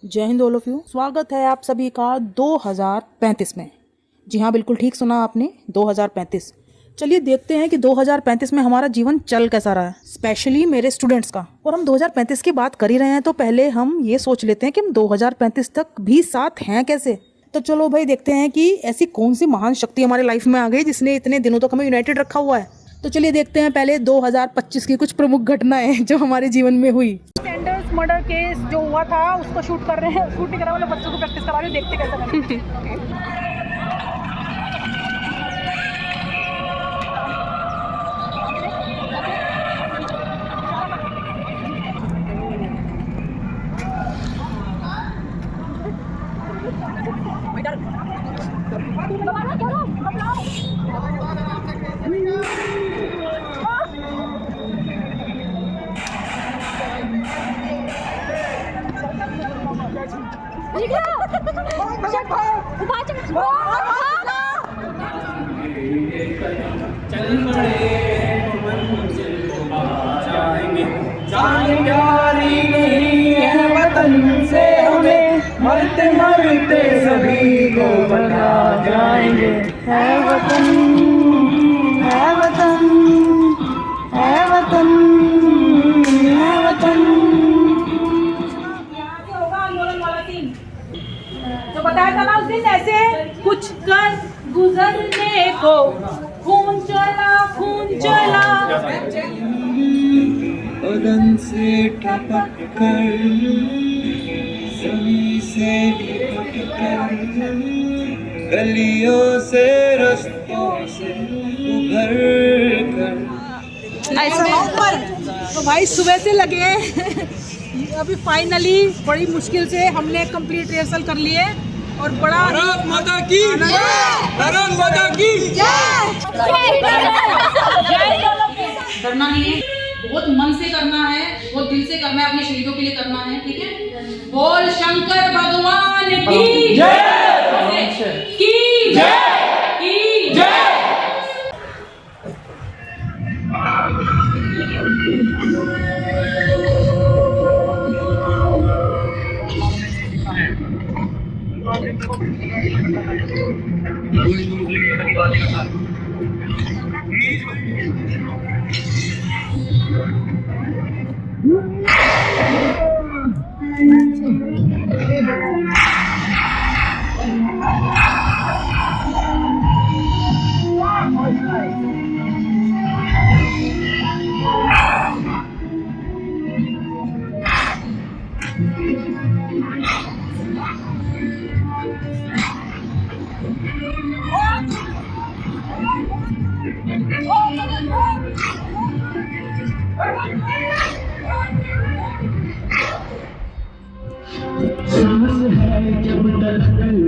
जय Hind all of you. स्वागत है आप सभी का 2035 में। जी हाँ, बिल्कुल ठीक सुना आपने, 2035। चलिए देखते हैं कि 2035 में हमारा जीवन चल कैसा रहा है, स्पेशली मेरे स्टूडेंट्स का। और हम 2035 की बात कर ही रहे हैं तो पहले हम ये सोच लेते हैं कि हम 2035 तक भी साथ हैं कैसे। तो चलो भाई देखते हैं कि ऐसी कौन सी महान शक्ति हमारे लाइफ में आ गई जिसने इतने दिनों तक हमें यूनाइटेड रखा हुआ है। तो चलिए देखते हैं पहले 2025 की कुछ प्रमुख घटनाएं जो हमारे जीवन में हुई। मर्डर केस जो हुआ था उसको शूट कर रहे हैं, शूट नहीं करा वाले बच्चों को प्रैक्टिस करा रहे हैं, देखते कैसा करते हैं। चल पड़े मंजिल को जाएंगे, जानकारी नहीं है वतन से हमें, मरते मरते सभी को बता जाएंगे। है वतन, है वतन, है वतन, है वतन। होगा आंदोलन वाला सीन जो बताया था ना उस दिन, ऐसे कुछ कर गुजरने को खून चला, खून चला। बदन से टपक कर, सभी से लिपट कर, गलियों से रस्तों से उभर कर। ऐसा तो भाई सुबह से लगे अभी फाइनली बड़ी मुश्किल से हमने कंप्लीट रिहर्सल कर लिए और बड़ा भारत माता की जय, भारत माता की डरना नहीं है, बहुत मन से करना है, बहुत दिल से करना है, अपने शहीदों के लिए करना है, ठीक है। बोल शंकर भगवान की जय, की जय, की जय। जब तक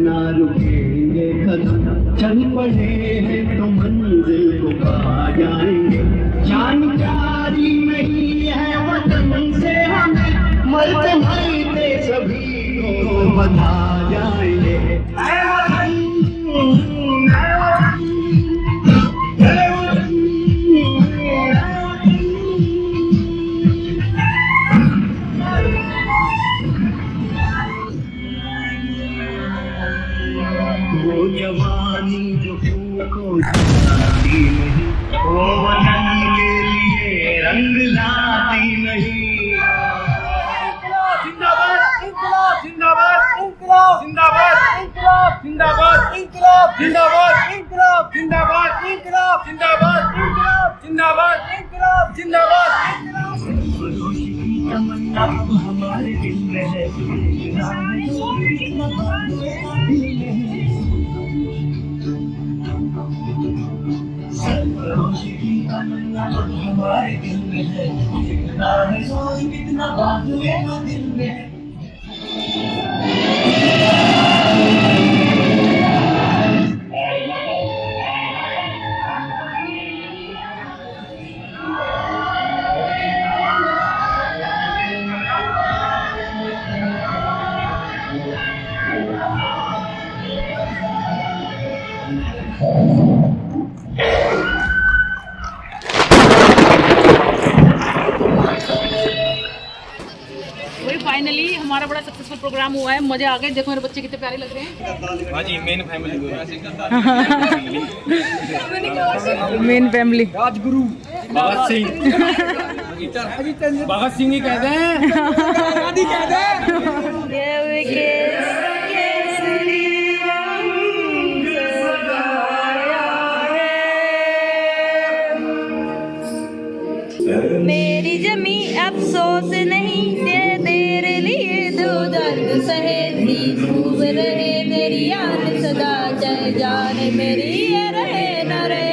ना रुकेंगे कदम, चल पड़े हैं तो मंजिल को पा जाएंगे। जानकारी नहीं है वतन से हमें, मरते मरते सभी को बता जाएंगे। ऐ वतन, ऐ वतन, ऐ वतन, वो जवानी जो को जाती नहीं, वो वतन के लिए रंग लाती नहीं। जिंदाबाद इंकलाब, जिंदाबाद इंकलाब, जिंदाबाद इंकलाब, जिंदाबाद इंकलाब, जिंदाबाद इंकलाब, जिंदाबाद इंकलाब, जिंदाबाद इंकलाब, जिंदाबाद इंकलाब, जिंदाबाद इंकलाब। तमन्ना हमारे दिल में है, हमारे दिल में है, कितना है सोच, कितना बात है दिल में। फाइनली हमारा बड़ा बड़ा सक्सेसफुल प्रोग्राम हुआ है, मजे आ गए। देखो मेरे बच्चे कितने प्यारे लग रहे हैं। हाँ जी, main family main family Rajguru Bhagat Singh ही कहते हैं। गांधी कहते हैं। मेरी जमी अफसोस नहीं तेरे लिए दो दर्द सहे थी खूब रहे तेरी याद सदा चाहे जाने मेरी ये रहे न रहे।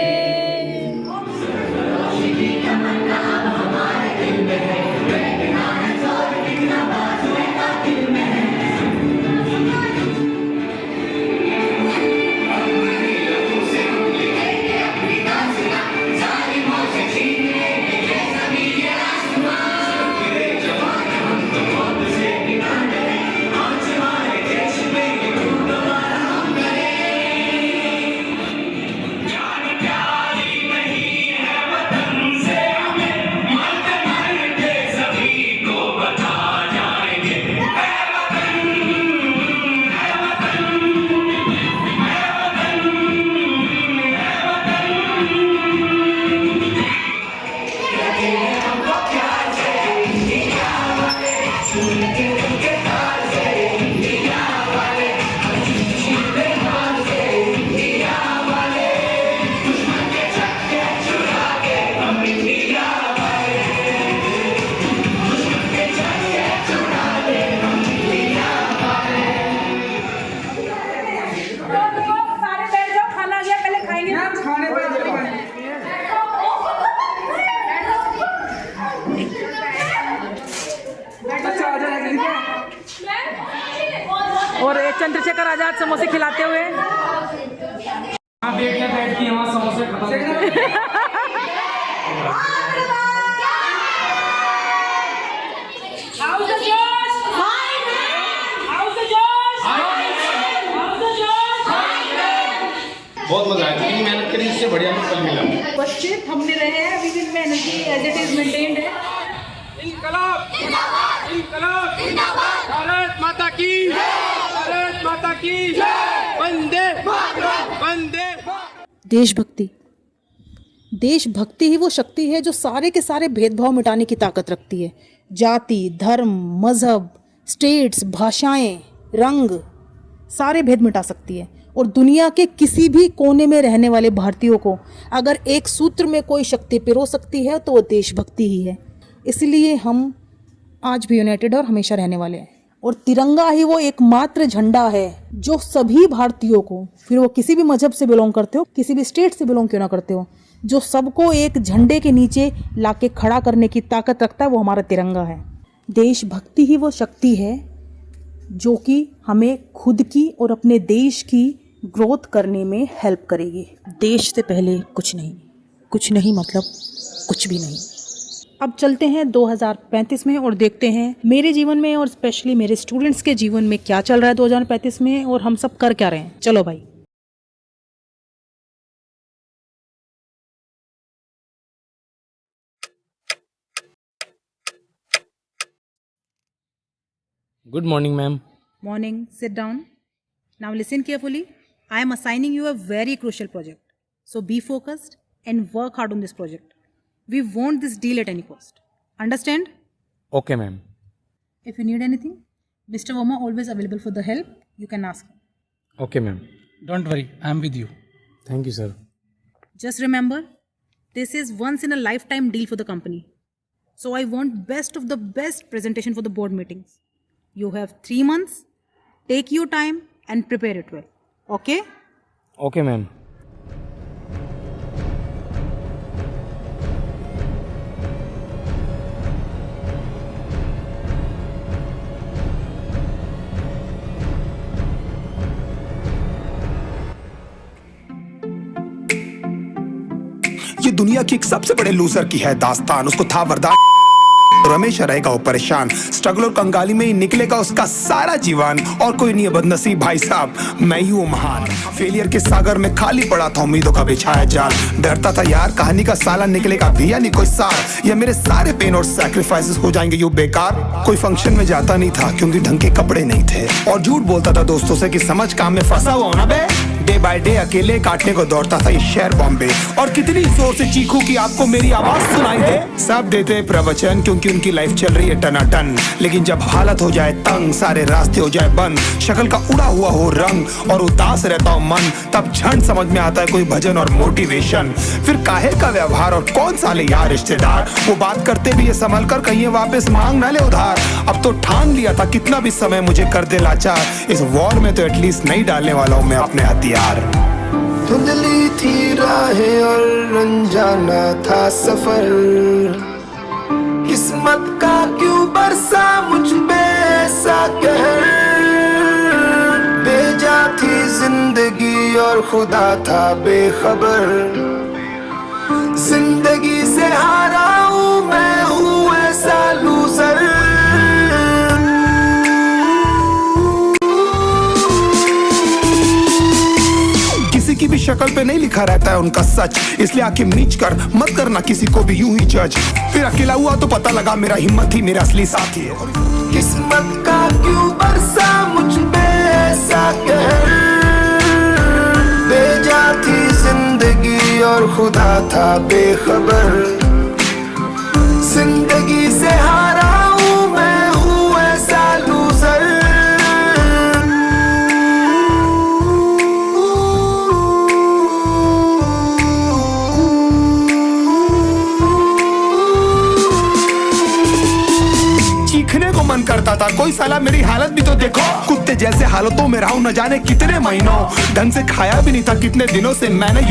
सारे बैठ जाओ, खाना आ गया, पहले खाएंगे। और चंद्रशेखर आजाद समोसे खिलाते हुए बैठ के वहाँ समोसे खत्म। How's the Josh? How's the Josh? How's the Josh? बहुत मजा आया, इतनी मेहनत करी, इससे बढ़िया हमें कल मिला। बच्चे थमने रहे हैं, अभी भी energy as it is maintained है। इनकलाब इनकलाब जिंदाबाद, भारत माता की, भारत माता की, वंदे वंदे। देशभक्ति। देशभक्ति ही वो शक्ति है जो सारे के सारे भेदभाव मिटाने की ताकत रखती है। जाति, धर्म, मजहब, स्टेट्स, भाषाएं, रंग, सारे भेद मिटा सकती है। और दुनिया के किसी भी कोने में रहने वाले भारतीयों को अगर एक सूत्र में कोई शक्ति पिरो सकती है तो वो देशभक्ति ही है। इसलिए हम आज भी यूनाइटेड और हमेशा रहने वाले हैं। और तिरंगा ही वो एकमात्र झंडा है जो सभी भारतीयों को, फिर वो किसी भी मजहब से बिलोंग करते हो, किसी भी स्टेट से बिलोंग क्यों ना करते हो, जो सबको एक झंडे के नीचे लाके खड़ा करने की ताकत रखता है, वो हमारा तिरंगा है। देशभक्ति ही वो शक्ति है जो कि हमें खुद की और अपने देश की ग्रोथ करने में हेल्प करेगी। देश से पहले कुछ नहीं, कुछ नहीं मतलब कुछ भी नहीं। अब चलते हैं 2035 में और देखते हैं मेरे जीवन में और स्पेशली मेरे स्टूडेंट्स के जीवन में क्या चल रहा है 2035 में और हम सब कर क्या रहे हैं। चलो भाई। Good morning ma'am. Morning, sit down. Now listen carefully. I am assigning you a very crucial project. So be focused and work hard on this project. We want this deal at any cost. Understand? Okay ma'am. If you need anything, Mr. Verma always available for the help. You can ask him. Okay ma'am. Don't worry, I'm with you. Thank you sir. Just remember, this is once in a lifetime deal for the company. So I want best of the best presentation for the board meetings. You have 3 months. Take your time and prepare it well. Okay? Okay ma'am. ये दुनिया की एक सबसे बड़े loser की है दास्तान। उसको था वरदान और हमेशा रहेगा वो परेशान। स्ट्रगल और कंगाली में ही निकलेगा उसका सारा जीवन। और कोई नहीं है बदनसीब भाई साहब, मैं ही हूँ महान। फेलियर के सागर में खाली पड़ा था उम्मीदों का बिछाया जाल। डरता था यार कहानी का साला निकलेगा भी या नहीं कोई सार, या मेरे सारे पेन और सैक्रिफाइसेस हो जाएंगे यूं बेकार। कोई फंक्शन में जाता नहीं था क्योंकि ढंग के कपड़े नहीं थे, और झूठ बोलता था दोस्तों से कि समझ काम में फंसा हुआ ना बे। डे बाय डे अकेले काटने को दौड़ता था ये शहर बॉम्बे, और कितनी जोर से चीखूं कि आपको मेरी आवाज सुनाई दे। सब देते प्रवचन क्योंकि उनकी लाइफ चल रही है टनाटन, लेकिन जब हालत हो जाए तंग, सारे रास्ते हो जाए बंद, शक्ल का उड़ा हुआ हो रंग और उदास रहता हो मन, तब क्षण समझ में आता है कोई भजन और मोटिवेशन। फिर काहे का व्यवहार और कौन साले यार रिश्तेदार, वो बात करते भी ये संभल कर कहीं वापस मांग ना ले उधार। अब तो ठान लिया था कितना भी समय मुझे कर दे लाचार, इस वॉर में तो एटलीस्ट नहीं डालने वाला हूँ मैं अपने हथियार। धुंधली थी राहें और अनजाना था सफर, किस्मत का क्यों बरसा मुझ पे ऐसा कहर। बेजा थी जिंदगी और खुदा था बेखबर, जिंदगी से हारा हूँ मैं हूँ ऐसा लूजर। किसी की भी शक्ल पे नहीं लिखा रहता है उनका सच, इसलिए आंखें मीच कर मत करना किसी को भी यूं ही जज। फिर अकेला हुआ तो पता लगा मेरा हिम्मत ही मेरा असली साथी है। किस्मत का क्यों बरसा मुझ पे ऐसा कहर, बेजा थी जिंदगी और खुदा था बेखबर, जिंदगी से हारा हूँ मैं हूँ ऐसा लूजर। चीखने को मन करता था कोई साला मेरी हालत भी तो देखो, कुत्ते जैसे हालतों में रहा हूं न जाने कितने महीनों, ढंग से खाया भी नहीं था कितने दिनों से मैंने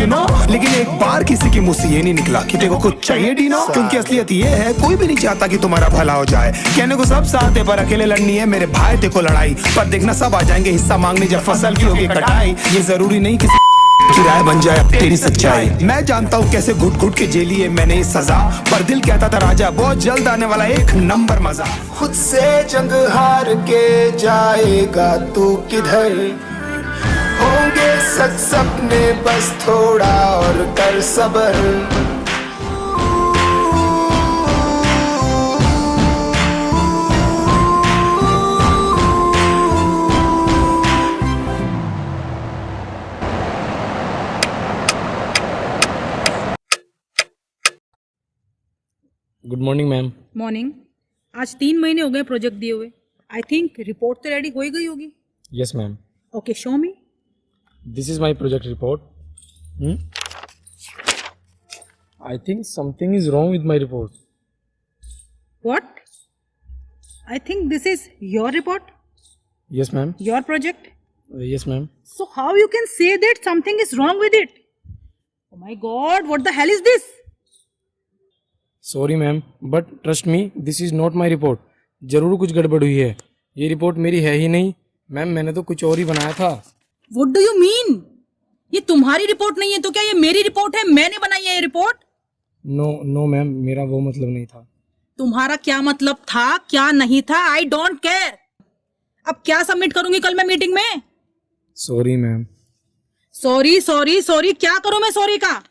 लेकिन एक बार किसी की मुंह से ये नहीं निकला कि तेरे को कुछ चाहिए डीनो, क्योंकि असलियत ये है कोई भी नहीं चाहता कि तुम्हारा भला हो जाए। कहने को सब साथ है पर अकेले लड़नी है मेरे भाई देखो लड़ाई, पर देखना सब आ जाएंगे हिस्सा मांगने जब फसल की होगी कटाई। ये जरूरी नहीं कि किराया बन जाए तेरी सच्चाई, मैं जानता हूँ कैसे घुट घुट के जेली है मैंने इस सजा, पर दिल कहता था राजा बहुत जल्द आने वाला एक नंबर मजा। खुद से जंग हार के जाएगा तू किधर, होंगे सच सपने बस थोड़ा और कर सबर। Good morning ma'am. मॉर्निंग। आज 3 महीने हो गए प्रोजेक्ट दिए हुए। आई थिंक रिपोर्ट तो रेडी हो ही गई होगी। Yes ma'am. Okay, show me. This is my project report. I think something is wrong with my report. What? I think this is your report, yes ma'am. Your project. Yes ma'am. So how you can say that something is wrong with it? Oh my God, what the hell is this? Sorry ma'am, but trust me this is not my report. जरूर कुछ गड़बड़ हुई है, ये report मेरी है ही नहीं ma'am, मैंने तो कुछ और ही बनाया था। What do you mean? ये तुम्हारी रिपोर्ट नहीं है तो क्या ये मेरी रिपोर्ट है? मैंने बनाई है ये रिपोर्ट। नो मैम, मेरा वो मतलब नहीं था। तुम्हारा क्या मतलब था, क्या नहीं था? I don't care. अब क्या सबमिट करूंगी कल मैं मीटिंग में? Sorry ma'am. Sorry sorry sorry, क्या करूं मैं सॉरी का?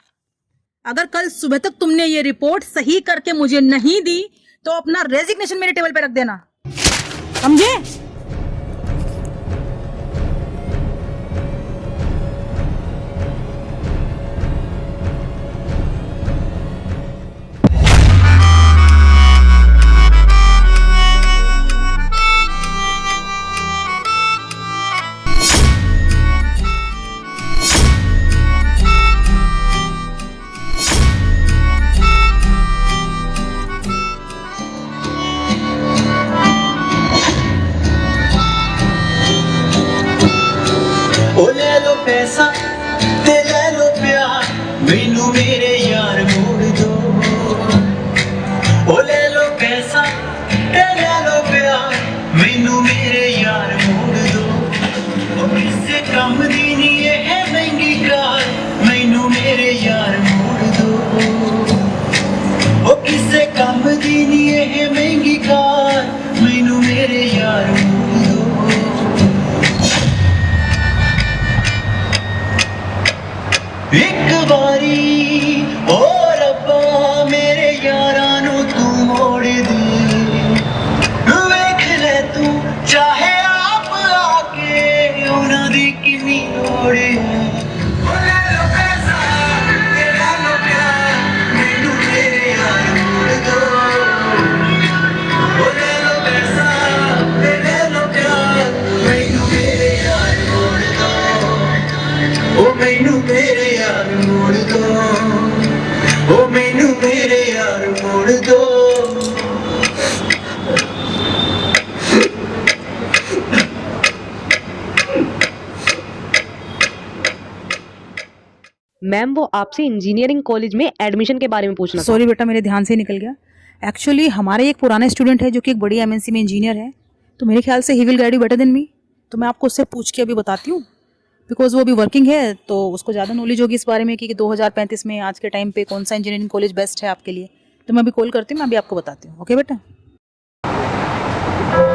अगर कल सुबह तक तुमने ये रिपोर्ट सही करके मुझे नहीं दी तो अपना रेजिग्नेशन मेरे टेबल पे रख देना, समझे? ओ ले लो पैसा ते ले लो प्यार, मैनू मेरे यार मोड़ दो। ओ ले लो पैसा ते ले लो प्यार, मैनू मेरे यार मोड़ दो। ओ किससे कम दी नी है महंगी कार, मैनू मेरे यार मोड़ दो। ओ किससे कम दी नी है महंगी चाहे आप आके उन्हां दी किन्नी लोड़ है ओ ले लो पैसा ते ले लो प्यार मैनू मेरे यार मोड़ दो ओ ले लो पैसा ते ले लो प्यार मैनू मेरे यार मोड़ दो ओ मैनू मेरे यार मोड़ दो ओ मैनू मेरे यार मोड़ दो मैम वो आपसे इंजीनियरिंग कॉलेज में एडमिशन के बारे में पूछना था। सॉरी बेटा, मेरे ध्यान से निकल गया। एक्चुअली हमारे एक पुराना स्टूडेंट है जो कि एक बड़ी एमएनसी में इंजीनियर है, तो मेरे ख्याल से he will guide you better than me. तो मैं आपको उससे पूछ के अभी बताती हूँ, बिकॉज वो अभी वर्किंग है, तो उसको ज़्यादा नॉलेज होगी इस बारे में कि 2035 में आज के टाइम पे कौन सा इंजीनियरिंग कॉलेज बेस्ट है आपके लिए। तो मैं अभी कॉल करती हूँ, मैं अभी आपको बताती हूँ। ओके बेटा,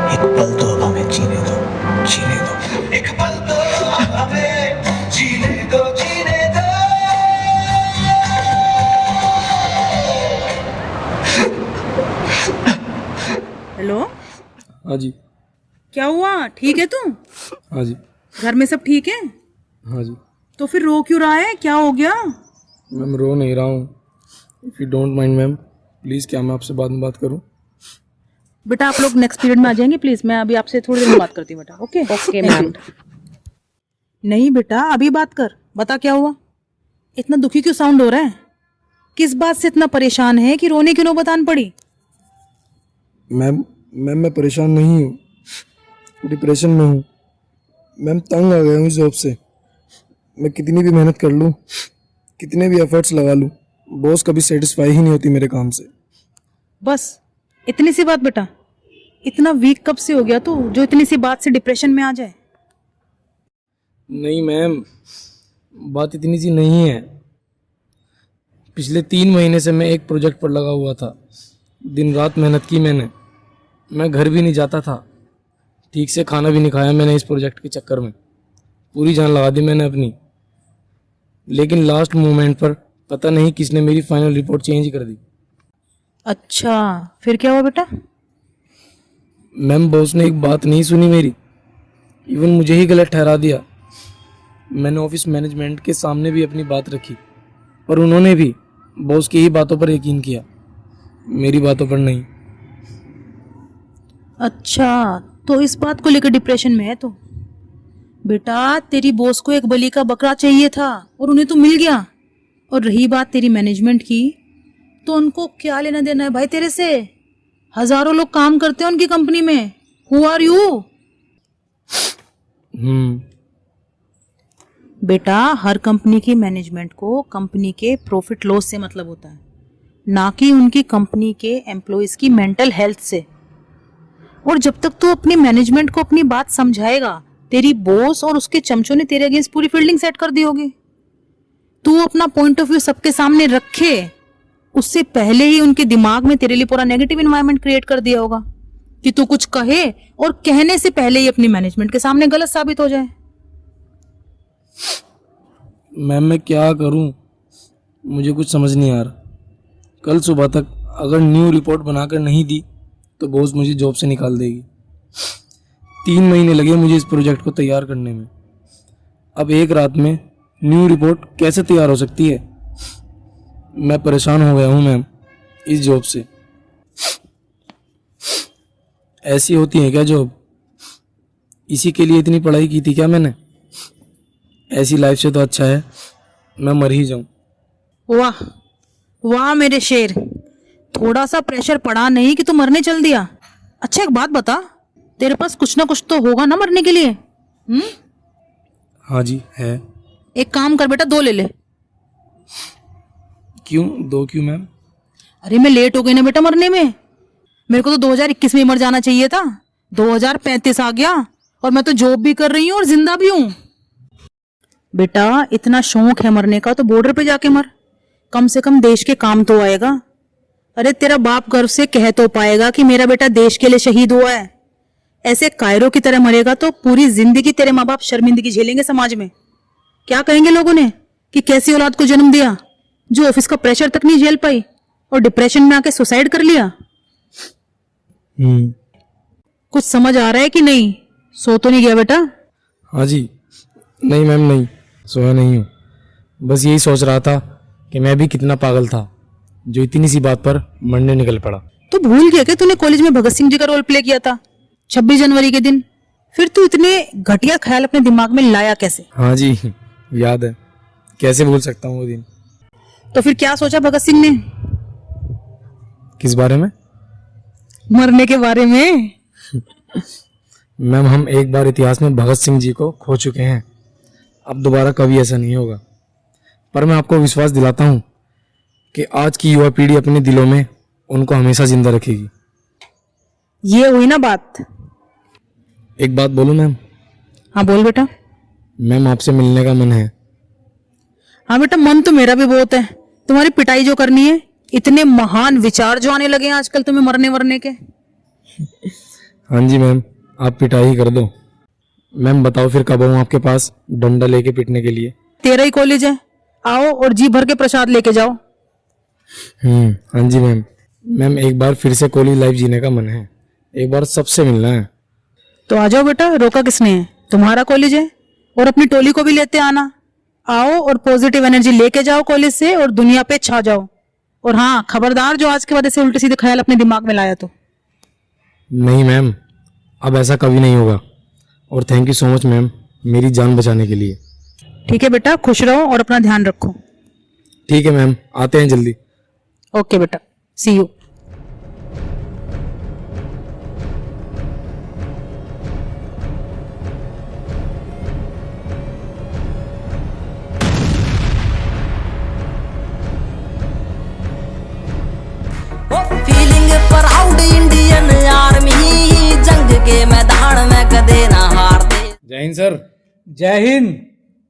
एक पल तो अब हमें जीने दो, जीने दो, एक पल तो अब हमें जीने दो, जीने दो। हेलो, हाँ जी। क्या हुआ? ठीक है तू? हाँ जी। घर में सब ठीक है? हाँ जी। तो फिर रो क्यों रहा है? क्या हो गया? मैम रो नहीं रहा हूँ। If you don't mind ma'am, please क्या मैं आपसे बाद में बात करूँ? बेटा आप लोग नेक्स्ट पीरियड में आ जाएंगे प्लीज, मैं अभी आपसे थोड़ी देर में बात करती हूँ बेटा। Okay okay ma'am. नहीं बेटा, अभी बात कर, बता क्या हुआ? इतना दुखी क्यों साउंड हो रहा है? किस बात से इतना परेशान है कि रोने की नौबत पड़ी? मैम मैं परेशान नहीं हूँ, डिप्रेशन में हूँ। मैम तंग आ गया हूँ इस जॉब से। मैं कितनी भी मेहनत कर लूँ, कितने भी एफर्ट्स लगा लूँ, बॉस कभी सेटिस्फाई ही नहीं होती मेरे काम से। बस इतनी सी बात बेटा? इतना वीक कब से हो गया तू जो इतनी सी बात से डिप्रेशन में आ जाए? नहीं मैम, बात इतनी सी नहीं है। पिछले 3 महीने से मैं एक प्रोजेक्ट पर लगा हुआ था, दिन रात मेहनत की मैंने। मैं घर भी नहीं जाता था, ठीक से खाना भी नहीं खाया मैंने इस प्रोजेक्ट के चक्कर में। पूरी जान लगा दी मैंने अपनी, लेकिन लास्ट मोमेंट पर पता नहीं किसने मेरी फाइनल रिपोर्ट चेंज कर दी। अच्छा, फिर क्या हुआ बेटा? मैम बॉस ने एक बात नहीं सुनी मेरी, इवन मुझे ही गलत ठहरा दिया। मैंने ऑफिस मैनेजमेंट के सामने भी अपनी बात रखी, पर उन्होंने भी बॉस की ही बातों पर यकीन किया, मेरी बातों पर नहीं। अच्छा, तो इस बात को लेकर डिप्रेशन में है तो? बेटा तेरी बॉस को एक बलि का बकरा चाहिए था और उन्हें तो मिल गया। और रही बात तेरी मैनेजमेंट की, तो उनको क्या लेना देना है भाई तेरे से? हजारों लोग काम करते हैं उनकी कंपनी में। Who are you? बेटा हर कंपनी की मैनेजमेंट को कंपनी के प्रॉफिट लॉस से मतलब होता है, ना कि उनकी कंपनी के एम्प्लॉयज की मेंटल हेल्थ से। और जब तक तू अपनी मैनेजमेंट को अपनी बात समझाएगा, तेरी बॉस और उसके चमचों ने तेरे अगेंस्ट पूरी फील्डिंग सेट कर दी होगी। तू अपना पॉइंट ऑफ व्यू सबके सामने रखे, उससे पहले ही उनके दिमाग में तेरे लिए पूरा नेगेटिव एनवायरनमेंट क्रिएट कर दिया होगा कि तू कुछ कहे और कहने से पहले ही अपनी मैनेजमेंट के सामने गलत साबित हो जाए। मैम मैं क्या करूं, मुझे कुछ समझ नहीं आ रहा। कल सुबह तक अगर न्यू रिपोर्ट बनाकर नहीं दी तो बॉस मुझे जॉब से निकाल देगी। 3 महीने लगे मुझे इस प्रोजेक्ट को तैयार करने में। अब एक रात में न्यू रिपोर्ट कैसे तैयार हो सकती है? मैं परेशान हो गया हूँ मैम इस जॉब से। ऐसी होती है क्या जॉब? इसी के लिए इतनी पढ़ाई की थी क्या मैंने? ऐसी लाइफ से तो अच्छा है मैं मर ही जाऊं। वाह वाह मेरे शेर, थोड़ा सा प्रेशर पड़ा नहीं कि तू मरने चल दिया। अच्छा एक बात बता, तेरे पास कुछ ना कुछ तो होगा ना मरने के लिए? हाँ जी है। एक काम कर बेटा, 2 ले ले। क्यों 2 क्यों मैम? अरे मैं लेट हो गई ना बेटा मरने में। मेरे को तो 2021 में मर जाना चाहिए था, 2035 आ गया और मैं तो जॉब भी कर रही हूँ और जिंदा भी हूँ। बेटा इतना शौक है मरने का तो बॉर्डर पे जाके मर, कम से कम देश के काम तो आएगा। अरे तेरा बाप गर्व से कह तो पाएगा कि मेरा बेटा देश के लिए शहीद हुआ है। ऐसे कायरों की तरह मरेगा तो पूरी जिंदगी तेरे माँ बाप शर्मिंदगी झेलेंगे समाज में। क्या कहेंगे लोगों ने कि कैसी औलाद को जन्म दिया जो ऑफिस का प्रेशर तक नहीं झेल पाई और डिप्रेशन में आके सुसाइड कर लिया। कुछ समझ आ रहा है कि नहीं? सो तो नहीं गया बेटा? हाँ जी, नहीं मैम, नहीं सोया नहीं हूँ। बस यही सोच रहा था कि मैं भी कितना पागल था जो इतनी सी बात पर मरने निकल पड़ा। तो भूल गया कि तूने कॉलेज में भगत सिंह जी का रोल प्ले किया था 26 जनवरी के दिन? फिर तू इतने घटिया ख्याल अपने दिमाग में लाया कैसे? हाँ जी, याद है, कैसे भूल सकता हूँ वो दिन। तो फिर क्या सोचा भगत सिंह ने? किस बारे में? मरने के बारे में। मैम, हम एक बार इतिहास में भगत सिंह जी को खो चुके हैं, अब दोबारा कभी ऐसा नहीं होगा। पर मैं आपको विश्वास दिलाता हूँ कि आज की युवा पीढ़ी अपने दिलों में उनको हमेशा जिंदा रखेगी। ये हुई ना बात। एक बात बोलूं मैम? हाँ बोल बेटा। मैम, आपसे मिलने का मन है। हाँ बेटा, मन तो मेरा भी बहुत है। तुम्हारी पिटाई जो करनी है, इतने महान विचार जो आने लगे हैं आजकल तुम्हें मरने वरने के। हाँ जी मैम, आप पिटाई कर दो। मैम बताओ फिर कब आऊँ आपके पास डंडा लेके पिटने के लिए? तेरा ही कॉलेज है, आओ और जी भर के प्रसाद लेके जाओ। हाँ जी मैम। मैम, एक बार फिर से कॉलेज लाइफ जीने का मन है, एक बार सबसे मिलना है। तो आ जाओ बेटा, रोका किसने है? तुम्हारा कॉलेज है, और अपनी टोली को भी लेते आना। आओ और पॉजिटिव एनर्जी लेके जाओ कॉलेज से और दुनिया पे छा जाओ। और हाँ, खबरदार जो आज के बाद से उल्टे सीधे ख्याल अपने दिमाग में लाया तो। नहीं मैम, अब ऐसा कभी नहीं होगा। और thank you so much ma'am, मेरी जान बचाने के लिए। ठीक है बेटा, खुश रहो और अपना ध्यान रखो। ठीक है मैम, आते हैं जल्दी। ओके बेटा, see you. Feeling proud Indian army, जंग के मैदान में कदे ना हारते। जय हिंद सर। जय हिंद।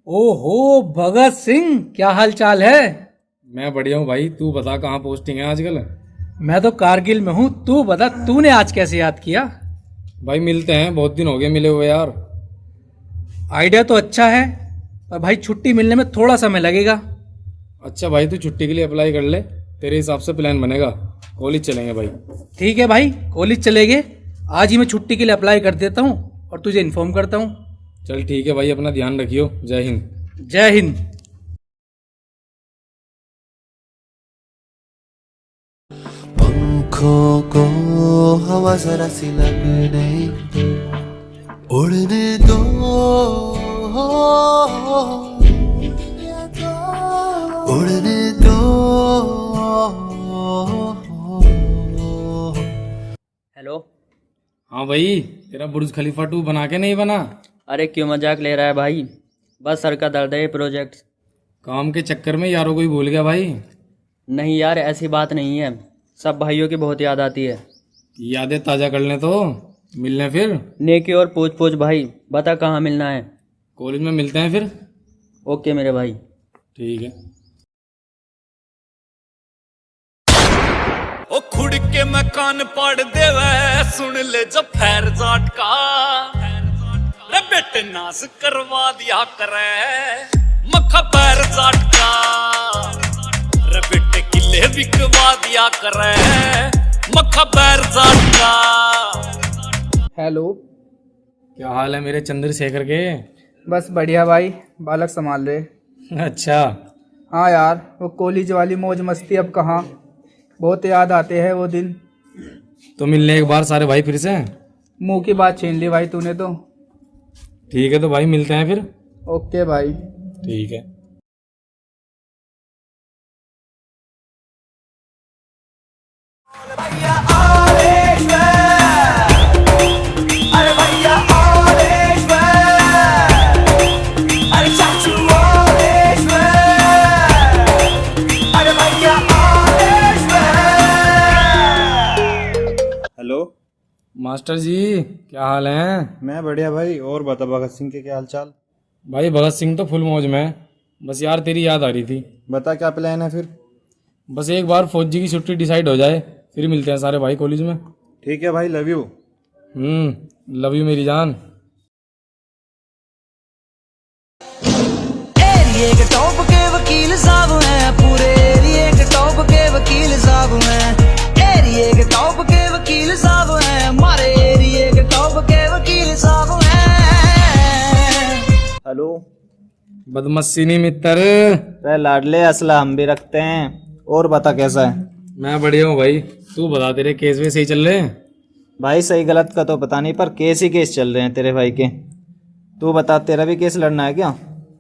ओहो भगत सिंह, क्या हाल चाल है? मैं बढ़िया हूँ भाई, तू बता कहाँ पोस्टिंग है आजकल? मैं तो कारगिल में हूँ। तू बता, तूने आज कैसे याद किया? भाई मिलते हैं, बहुत दिन हो गए मिले हुए यार। आइडिया तो अच्छा है, पर भाई छुट्टी मिलने में थोड़ा समय लगेगा। अच्छा भाई, तू छुट्टी के लिए अप्लाई कर ले, तेरे हिसाब से प्लान बनेगा। कॉलेज चलेंगे भाई। ठीक है भाई, कॉलेज चलेंगे। आज ही मैं छुट्टी के लिए अप्लाई कर देता हूँ और तुझे इन्फॉर्म करता हूँ। चल ठीक है भाई, अपना ध्यान रखियो। जय हिंद। जय हिंद। पंखों को हवा जरा सी लगने उड़ने दो, उड़ने दो। हेलो। हाँ भाई, तेरा बुर्ज खलीफा 2 बना के नहीं बना? अरे क्यों मजाक ले रहा है भाई, बस सर का दर्द है ये प्रोजेक्ट। काम के चक्कर में यारों को ही भूल गया भाई। नहीं यार, ऐसी बात नहीं है, सब भाइयों की बहुत याद आती है। यादें ताज़ा कर लें तो मिलने फिर। नेकी और पूछ पूछ भाई, बता कहाँ मिलना है? कॉलेज में मिलते हैं फिर। ओके मेरे भाई। ठीक है। ओ खुड़ के मकान पाड़ देवे, सुन ले जब फैर जाट का, रे बेटे नाश करवा दिया करे मक्खा पैर जाट का, रे बेटे किले बिकवा दिया करे मक्खा पैर जाट का। हेलो। क्या हाल है मेरे चंद्रशेखर के? बस बढ़िया भाई, बालक संभाल रहे। अच्छा। हाँ यार, वो कॉलेज वाली मौज मस्ती अब कहाँ, बहुत याद आते हैं वो दिन। तो मिलने एक बार सारे भाई फिर से। मुंह की बात छीन ली भाई तूने तो। ठीक है तो भाई मिलते हैं फिर। ओके भाई। ठीक है। हेलो मास्टर जी, क्या हाल है? मैं बढ़िया भाई, और बता भगत सिंह के क्या हाल चाल? भाई भगत सिंह तो फुल मौज में, बस यार तेरी याद आ रही थी। बता क्या प्लान है फिर? बस एक बार फौजी की छुट्टी डिसाइड हो जाए, फिर मिलते हैं सारे भाई कॉलेज में। ठीक है भाई, लव यू। लव यू मेरी जान। एरिए के टॉप के वकील साहब हैं, पूरे एरिए के टॉप के वकील साहब हैं, एरिए के टॉप के वकील साहब हैं, हमारे एरिए के हेलो। बदमस्सी नहीं मित्र। अरे लाडले, असला हम भी रखते हैं। और बता कैसा है? मैं बढ़िया हूँ भाई, तू बता तेरे केस भी सही चल रहे हैं? भाई सही गलत का तो पता नहीं, पर केस ही केस चल रहे हैं तेरे भाई के। तू बता, तेरा भी केस लड़ना है क्या?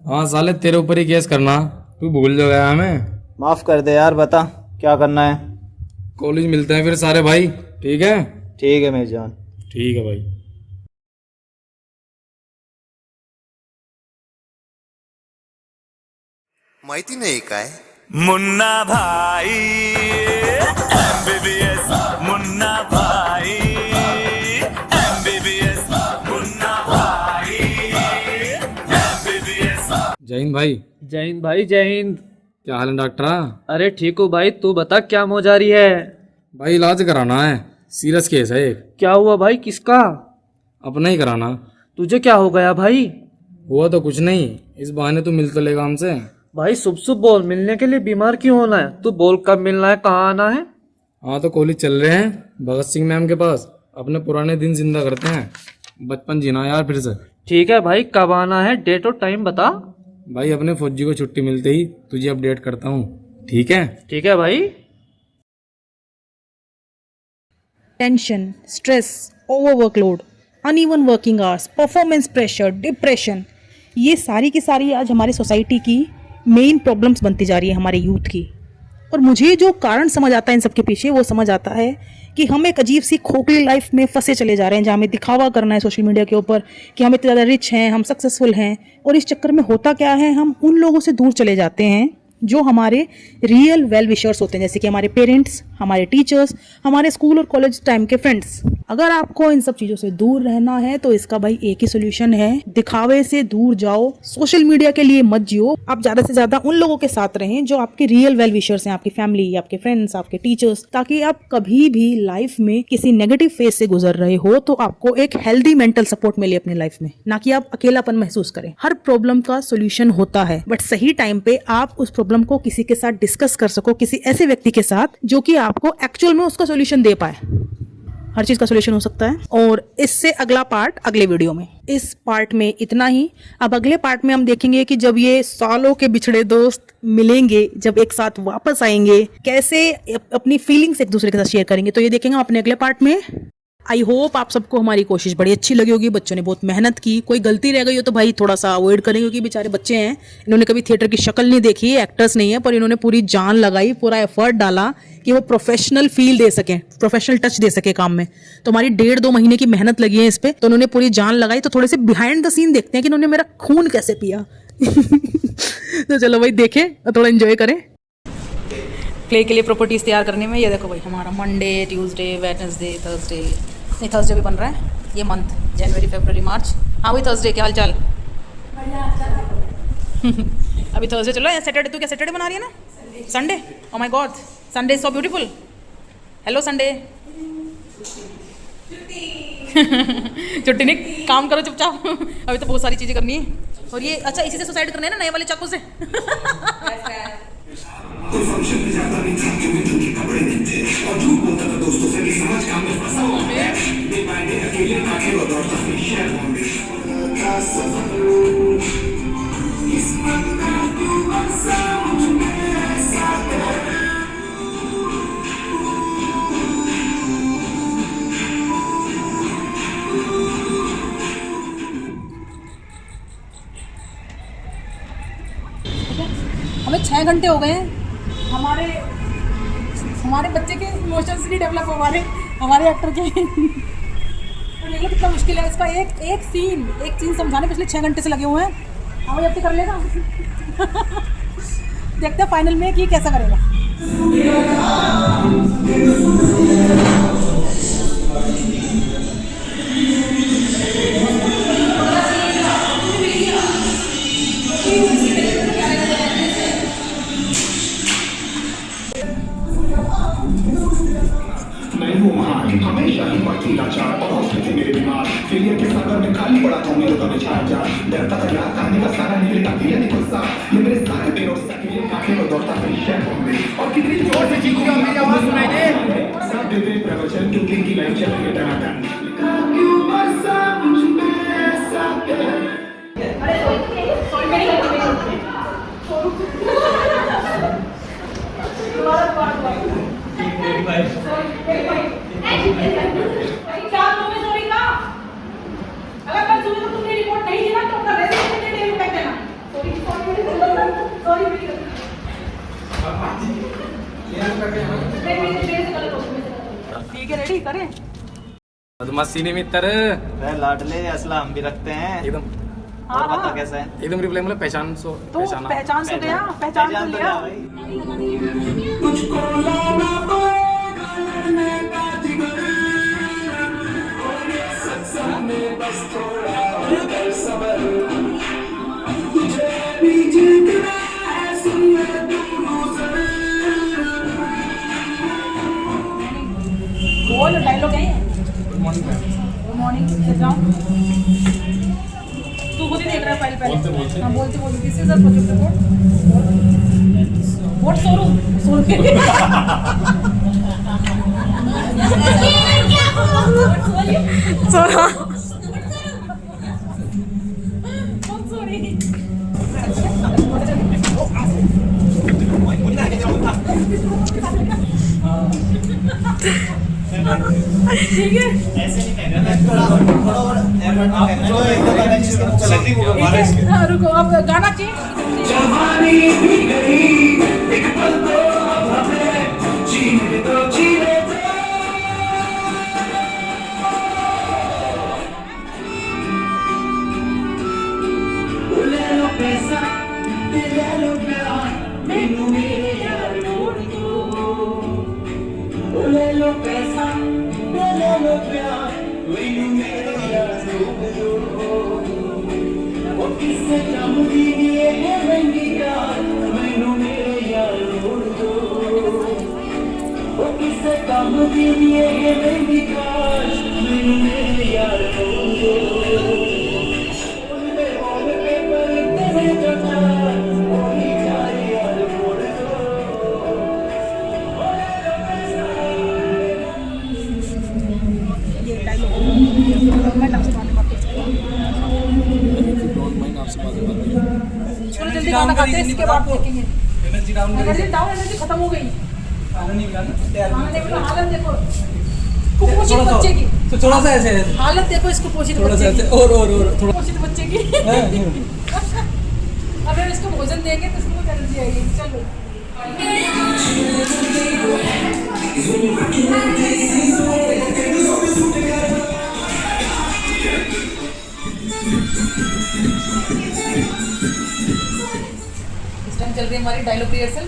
हाँ साले, तेरे ऊपर ही केस करना, तू भूल जो गया हमें। माफ कर दे यार, बता क्या करना है? कॉलेज मिलते हैं फिर सारे भाई, ठीक है? ठीक है मेरी जान। ठीक है भाई। माहिती नाही काय मुन्ना भाई MBBS मुन्ना भाई MBBS मुन्ना भाई MBBS। जय हिंद भाई। जय हिंद भाई, जय हिंद। क्या हाल है डॉक्टर? अरे ठीक हूँ भाई, तू बता क्या मोजारी है? भाई इलाज कराना है, सीरियस केस है एक। क्या हुआ भाई, किसका? अपना ही कराना। तुझे क्या हो गया भाई? हुआ तो कुछ नहीं, इस बहाने तू मिल तो लेगा हमसे। भाई शुभ शुभ बोल, मिलने के लिए बीमार क्यों होना है? तू बोल कब मिलना है, कहाँ आना है? हाँ तो कॉलेज चल रहे हैं भगत सिंह मैम के पास, अपने पुराने दिन जिंदा करते हैं, बचपन जीना यार फिर से। ठीक है भाई, कब आना है, डेट और टाइम बता। भाई अपने फौजी को छुट्टी मिलते ही तुझे अपडेट करता हूँ, ठीक है? ठीक है भाई। Tension, stress, over workload, uneven working hours, performance pressure, depression, ये सारी की सारी आज हमारी सोसाइटी की मेन प्रॉब्लम्स बनती जा रही है हमारे यूथ की। और मुझे जो कारण समझ आता है इन सब के पीछे, वो समझ आता है कि हम एक अजीब सी खोखली लाइफ में फंसे चले जा रहे हैं, जहाँ हमें दिखावा करना है सोशल मीडिया के ऊपर कि हम इतने ज़्यादा रिच हैं, हम सक्सेसफुल हैं। और इस चक्कर में होता क्या है, हम उन लोगों से दूर चले जाते हैं जो हमारे रियल वेल विशर्स होते हैं, जैसे कि हमारे पेरेंट्स, हमारे टीचर्स, हमारे स्कूल और कॉलेज टाइम के फ्रेंड्स। अगर आपको इन सब चीज़ों से दूर रहना है तो इसका भाई एक ही सोल्यूशन है, दिखावे से दूर जाओ, सोशल मीडिया के लिए मत जियो। आप ज़्यादा से ज़्यादा उन लोगों के साथ रहें जो आपके रियल वेल विशर्स हैं, आपकी फैमिली, आपके फ्रेंड्स, आपके टीचर्स, ताकि आप कभी भी लाइफ में किसी नेगेटिव फेज से गुजर रहे हो तो आपको एक हेल्दी मेंटल सपोर्ट मिले अपनी लाइफ में, ना कि आप अकेलापन महसूस करें। हर प्रॉब्लम का सोल्यूशन होता है, बट सही टाइम पे आप उस प्रॉब्लम को किसी के साथ डिस्कस कर सको, किसी ऐसे व्यक्ति के साथ जो कि आपको एक्चुअल में उसका सोल्यूशन दे पाए। हर चीज का सोल्यूशन हो सकता है। और इससे अगला पार्ट अगले वीडियो में। इस पार्ट में इतना ही। अब अगले पार्ट में हम देखेंगे कि जब ये सालों के बिछड़े दोस्त मिलेंगे, जब एक साथ वापस आएंगे, कैसे अपनी फीलिंग्स एक दूसरे के साथ शेयर करेंगे, तो ये देखेंगे अपने अगले पार्ट में। आई होप आप सबको हमारी कोशिश बड़ी अच्छी लगी होगी। बच्चों ने बहुत मेहनत की, कोई गलती रह गई हो तो भाई थोड़ा सा अवॉइड करेंगे, क्योंकि बेचारे बच्चे हैं, इन्होंने कभी थिएटर की शक्ल नहीं देखी, एक्टर्स नहीं है, पर इन्होंने पूरी जान लगाई, पूरा एफर्ट डाला कि वो प्रोफेशनल फील दे सकें, प्रोफेशनल टच दे सके काम में। तो हमारी 1.5-2 महीने की मेहनत लगी है इस पे, तो उन्होंने पूरी जान लगाई। तो थोड़े से बिहाइंड द सीन देखते हैं कि इन्होंने मेरा खून कैसे पिया। तो चलो भाई देखें और थोड़ा एंजॉय करें। प्ले के लिए प्रॉपर्टीज तैयार करने में, ये देखो भाई हमारा मंडे, ट्यूसडे, वेडनेसडे, थर्सडे, नहीं थर्सडे भी बन रहा है ये मंथ, जनवरी, फरवरी, मार्च। हाँ भाई थर्सडे, क्या हाल चाल? अभी थर्सडे चलो, सैटरडे, तू क्या सैटरडे बना रही है ना? Sunday? Oh my God, Sunday is so beautiful. Hello Sunday. छुट्टी नहीं, काम करो चुपचाप। अभी तो बहुत सारी चीज़ें करनी है। और ये अच्छा इसी से सुसाइड करना है ना, नए वाले चाकू से। हमें 6 घंटे हो गए हैं, हमारे बच्चे के इमोशंस नहीं डेवलप हो रहे, हमारे एक्टर के। तो देख लो कितना मुश्किल है इसका, एक सीन समझाने पिछले 6 घंटे से लगे हुए हैं। हाँ अब कर लेगा। देखते हैं फाइनल में कि कैसा करेगा। हमेशा ही बढ़ती लाचार और हौसले थे मेरे बीमार। फेलियर के सागर में खाली पड़ा था उम्मीदों का बिछाया जाल। डरता था यार कहानी का सारा निकले काफिया निकल सा। ये मेरे सारे पेड़ों से अकेले काफी में दौड़ता था शहर में। और कितनी जोर से चीखूंगा, मेरी आवाज सुनाई दे। सब दे दे प्रवचन क्योंकि इनकी लाइफ चल रही है टनाटन। ठीक है, रेडी करें। बदमाशी नहीं मित्र, अरे लाडले असला हम भी रखते हैं एकदम और बता कैसा है एकदम रिप्लाई मतलब पहचान सो तो पहचाना। पहचान तो गया, पहचान तो लिया। बोल डायलॉग है। Good morning, sit down. तू खुद ही देख रहा है फाइल पहले। हाँ, बोलते बोलते this is a project report. What सोरू सोरा ठीक है, हाँ, रुको अब गाना चाहिए। जवानी भी गई एक पल तो हमें जीने दो, जीने दो। ले लो पैसा, ले लो प्यार, मैनू मेरे यार मोड़ दो। ले लो पैसा, ले लो प्यार, मैनू मेरे यार मोड़ दो। वो किससे कम भी ये है महंगी यार, मैनू मेरे यार मोड़ दो। वो किससे कम भी ये है महंगी यार, मैनू मेरे यार मोड़ दो। ओले पर तेरे जटा, वही यार यार मोड़ दो। मैं आपसे बात कर सकती हूँ। चलो जल्दी गाना गाते हैं, इसके बाद देखेंगे। Energy down energy down, energy खत्म हो गई। खाना नहीं मिला ना हाँ, देखो हालत देखो, कुपोषित बच्चे की तो थोड़ा सा ऐसे हालत देखो, इसको कुपोषित थोड़ा सा बच्चे ऐसे की, और थोड़ा कुपोषित बच्चे की। अगर इसको भोजन देंगे तो इसको एनर्जी आएगी। चलो इस टाइम चल रही है हमारी डायलॉग रिहर्सल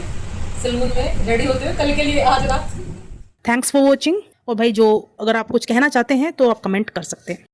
सलून में, रेडी होते हुए कल के लिए आज रात। Thanks for watching. और भाई जो अगर आप कुछ कहना चाहते हैं तो आप कमेंट कर सकते हैं।